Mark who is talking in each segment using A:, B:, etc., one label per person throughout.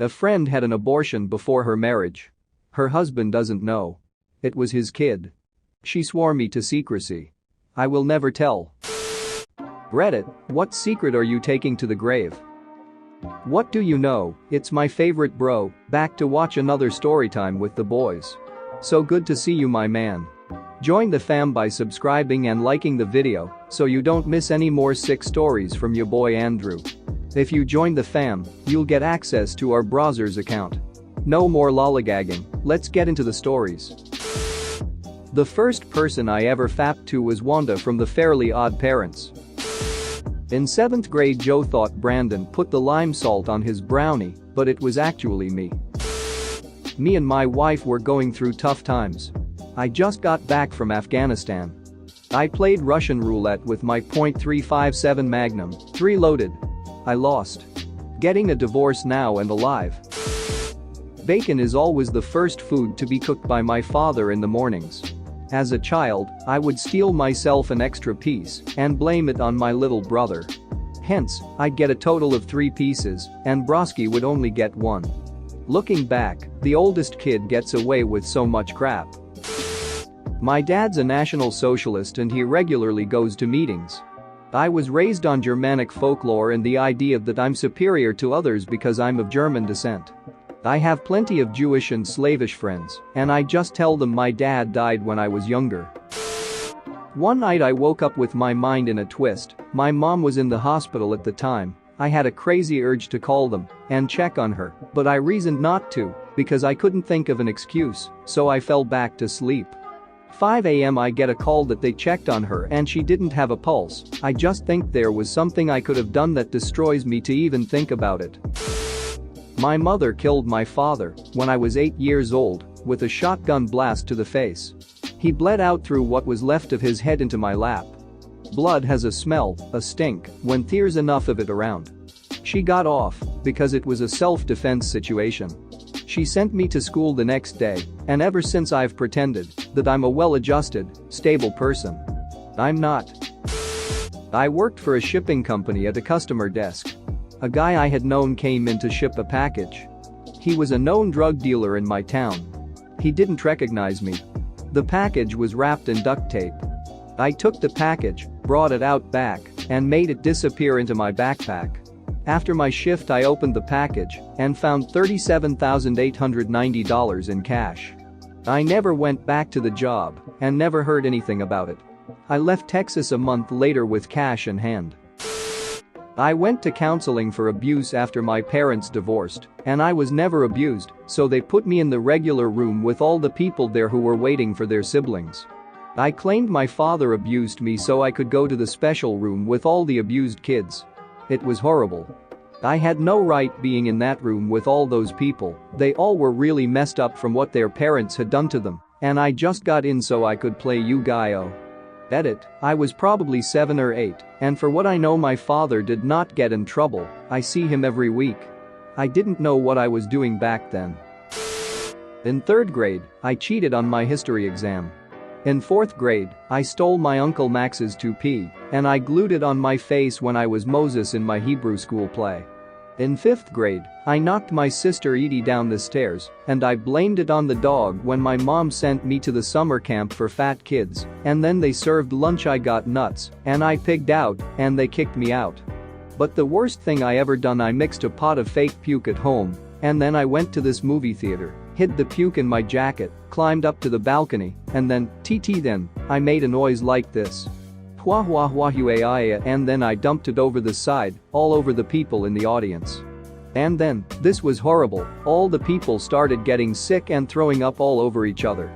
A: A friend had an abortion before her marriage. Her husband doesn't know. It was his kid. She swore me to secrecy. I will never tell. Reddit, what secret are you taking to the grave? What do you know, it's my favorite bro, back to watch another storytime with the boys. So good to see you, my man. Join the fam by subscribing and liking the video so you don't miss any more sick stories from your boy Andrew. If you join the fam, you'll get access to our browser's account. No more lollygagging, let's get into the stories. The first person I ever fapped to was Wanda from the Fairly Odd Parents. In 7th grade, Joe thought Brandon put the lime salt on his brownie, but it was actually me. Me and my wife were going through tough times. I just got back from Afghanistan. I played Russian roulette with my .357 Magnum, 3 loaded. I lost. Getting a divorce now and alive. Bacon is always the first food to be cooked by my father in the mornings. As a child, I would steal myself an extra piece and blame it on my little brother. Hence, I'd get a total of 3 pieces, and Broski would only get 1. Looking back, the oldest kid gets away with so much crap. My dad's a National Socialist and he regularly goes to meetings. I was raised on Germanic folklore and the idea that I'm superior to others because I'm of German descent. I have plenty of Jewish and Slavish friends, and I just tell them my dad died when I was younger. One night I woke up with my mind in a twist. My mom was in the hospital at the time. I had a crazy urge to call them and check on her, but I reasoned not to because I couldn't think of an excuse, so I fell back to sleep. 5 a.m. I get a call that they checked on her and she didn't have a pulse. I just think there was something I could have done that destroys me to even think about it. My mother killed my father when I was 8 years old with a shotgun blast to the face. He bled out through what was left of his head into my lap. Blood has a smell, a stink, when there's enough of it around. She got off because it was a self-defense situation. She sent me to school the next day, and ever since I've pretended that I'm a well-adjusted, stable person. I'm not. I worked for a shipping company at a customer desk. A guy I had known came in to ship a package. He was a known drug dealer in my town. He didn't recognize me. The package was wrapped in duct tape. I took the package, brought it out back, and made it disappear into my backpack. After my shift I opened the package and found $37,890 in cash. I never went back to the job and never heard anything about it. I left Texas a month later with cash in hand. I went to counseling for abuse after my parents divorced, and I was never abused, so they put me in the regular room with all the people there who were waiting for their siblings. I claimed my father abused me so I could go to the special room with all the abused kids. It was horrible. I had no right being in that room with all those people. They all were really messed up from what their parents had done to them, and I just got in so I could play Yu-Gi-Oh! Edit, I was probably 7 or 8, and for what I know my father did not get in trouble. I see him every week. I didn't know what I was doing back then. In 3rd grade, I cheated on my history exam. In 4th grade, I stole my Uncle Max's toupee, and I glued it on my face when I was Moses in my Hebrew school play. In 5th grade, I knocked my sister Edie down the stairs, and I blamed it on the dog when my mom sent me to the summer camp for fat kids, and then they served lunch. I got nuts, and I pigged out, and they kicked me out. But the worst thing I ever done, I mixed a pot of fake puke at home, and then I went to this movie theater, hid the puke in my jacket, climbed up to the balcony, and then, then, I made a noise like this. Hua hua hua huaya, and then I dumped it over the side, all over the people in the audience. And then, this was horrible, all the people started getting sick and throwing up all over each other.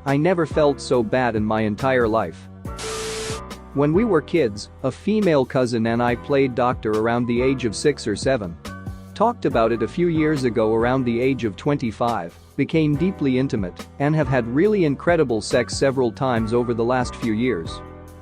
A: I never felt so bad in my entire life. When we were kids, a female cousin and I played doctor around the age of 6 or 7. Talked about it a few years ago around the age of 25, became deeply intimate, and have had really incredible sex several times over the last few years.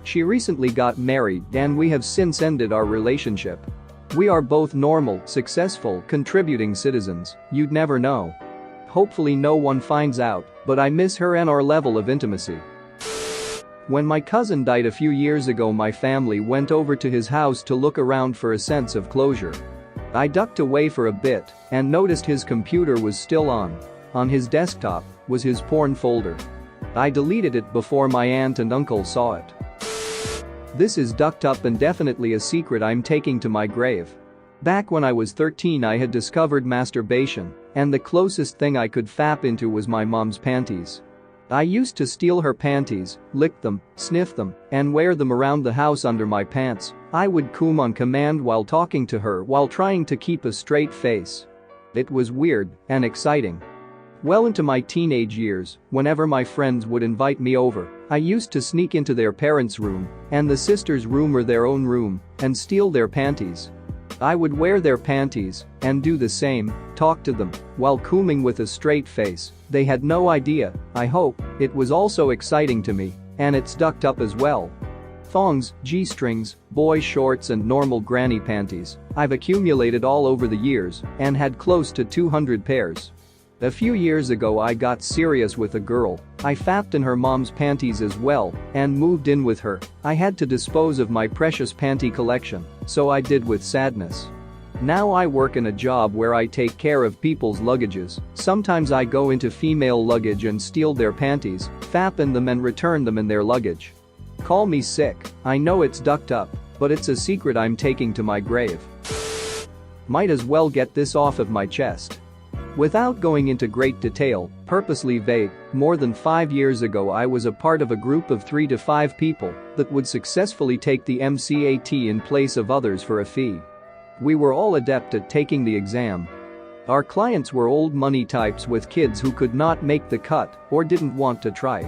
A: She recently got married and we have since ended our relationship. We are both normal, successful, contributing citizens. You'd never know. Hopefully no one finds out, but I miss her and our level of intimacy. When my cousin died a few years ago, my family went over to his house to look around for a sense of closure. I ducked away for a bit and noticed his computer was still on. On his desktop was his porn folder. I deleted it before my aunt and uncle saw it. This is ducked up and definitely a secret I'm taking to my grave. Back when I was 13 I had discovered masturbation, and the closest thing I could fap into was my mom's panties. I used to steal her panties, lick them, sniff them, and wear them around the house under my pants. I would cum on command while talking to her while trying to keep a straight face. It was weird and exciting. Well into my teenage years, whenever my friends would invite me over, I used to sneak into their parents' room and the sisters' room or their own room and steal their panties. I would wear their panties and do the same, talk to them, while cooming with a straight face. They had no idea, I hope. It was also exciting to me, and it's ducked up as well. Thongs, G-strings, boy shorts and normal granny panties, I've accumulated all over the years and had close to 200 pairs. A few years ago I got serious with a girl. I fapped in her mom's panties as well and moved in with her. I had to dispose of my precious panty collection, so I did with sadness. Now I work in a job where I take care of people's luggages. Sometimes I go into female luggage and steal their panties, fap in them and return them in their luggage. Call me sick, I know it's ducked up, but it's a secret I'm taking to my grave. Might as well get this off of my chest. Without going into great detail, purposely vague, more than 5 years ago I was a part of a group of 3 to 5 people that would successfully take the MCAT in place of others for a fee. We were all adept at taking the exam. Our clients were old money types with kids who could not make the cut or didn't want to try.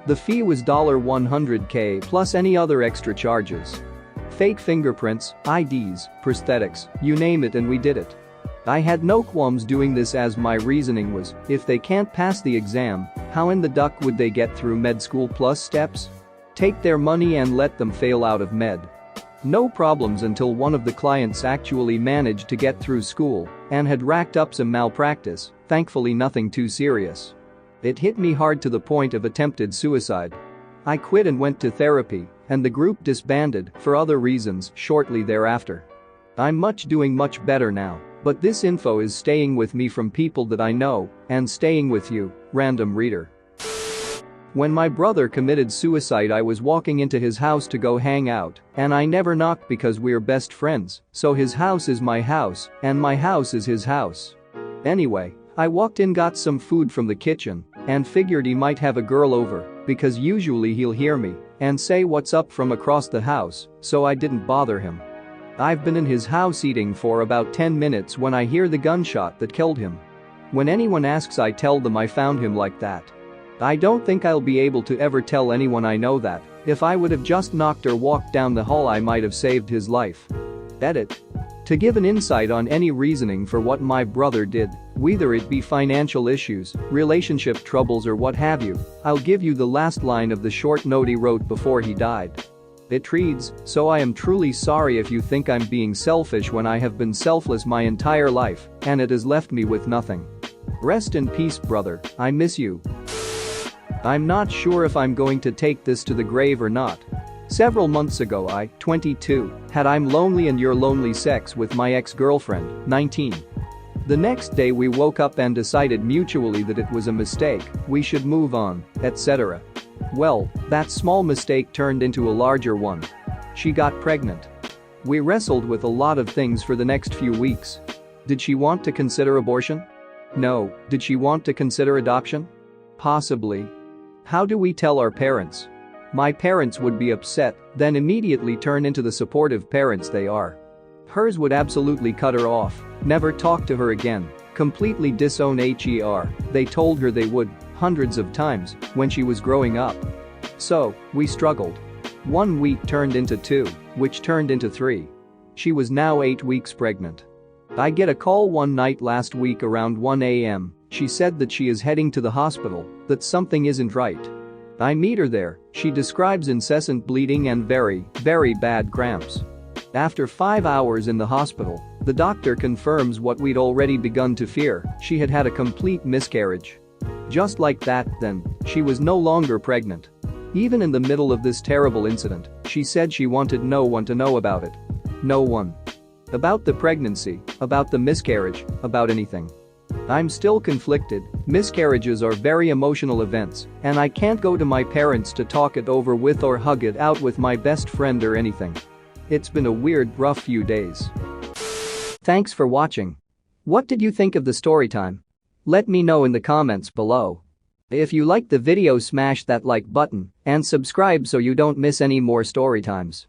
A: The fee was $100K plus any other extra charges. Fake fingerprints, IDs, prosthetics, you name it, and we did it. I had no qualms doing this as my reasoning was, if they can't pass the exam, how in the duck would they get through med school plus steps? Take their money and let them fail out of med. No problems until one of the clients actually managed to get through school and had racked up some malpractice, thankfully nothing too serious. It hit me hard to the point of attempted suicide. I quit and went to therapy, and the group disbanded for other reasons shortly thereafter. I'm doing much better now. But this info is staying with me from people that I know and staying with you, random reader. When my brother committed suicide I was walking into his house to go hang out, and I never knocked because we're best friends, so his house is my house and my house is his house. Anyway, I walked in, got some food from the kitchen, and figured he might have a girl over because usually he'll hear me and say what's up from across the house, so I didn't bother him. I've been in his house eating for about 10 minutes when I hear the gunshot that killed him. When anyone asks I tell them I found him like that. I don't think I'll be able to ever tell anyone I know that. If I would have just knocked or walked down the hall I might have saved his life. Edit. To give an insight on any reasoning for what my brother did, whether it be financial issues, relationship troubles or what have you, I'll give you the last line of the short note he wrote before he died. It reads, "So I am truly sorry if you think I'm being selfish when I have been selfless my entire life, and it has left me with nothing. Rest in peace, brother, I miss you." I'm not sure if I'm going to take this to the grave or not. Several months ago I, 22, had I'm lonely and you're lonely sex with my ex-girlfriend, 19. The next day we woke up and decided mutually that it was a mistake, we should move on, etc. Well, that small mistake turned into a larger one. She got pregnant. We wrestled with a lot of things for the next few weeks. Did she want to consider abortion? No. Did she want to consider adoption? Possibly. How do we tell our parents? My parents would be upset, then immediately turn into the supportive parents they are. Hers would absolutely cut her off, never talk to her again, completely disown her. They told her they would, hundreds of times, when she was growing up. So, we struggled. 1 week turned into 2, which turned into 3. She was now 8 weeks pregnant. I get a call one night last week around 1 a.m. She said that she is heading to the hospital, that something isn't right. I meet her there, she describes incessant bleeding and very, very bad cramps. After 5 hours in the hospital, the doctor confirms what we'd already begun to fear, she had had a complete miscarriage. Just like that, then, she was no longer pregnant. Even in the middle of this terrible incident, she said she wanted no one to know about it. No one. About the pregnancy, about the miscarriage, about anything. I'm still conflicted. Miscarriages are very emotional events, and I can't go to my parents to talk it over with or hug it out with my best friend or anything. It's been a weird, rough few days. Thanks for watching. What did you think of the story time? Let me know in the comments below. If you liked the video, smash that like button and subscribe so you don't miss any more story times.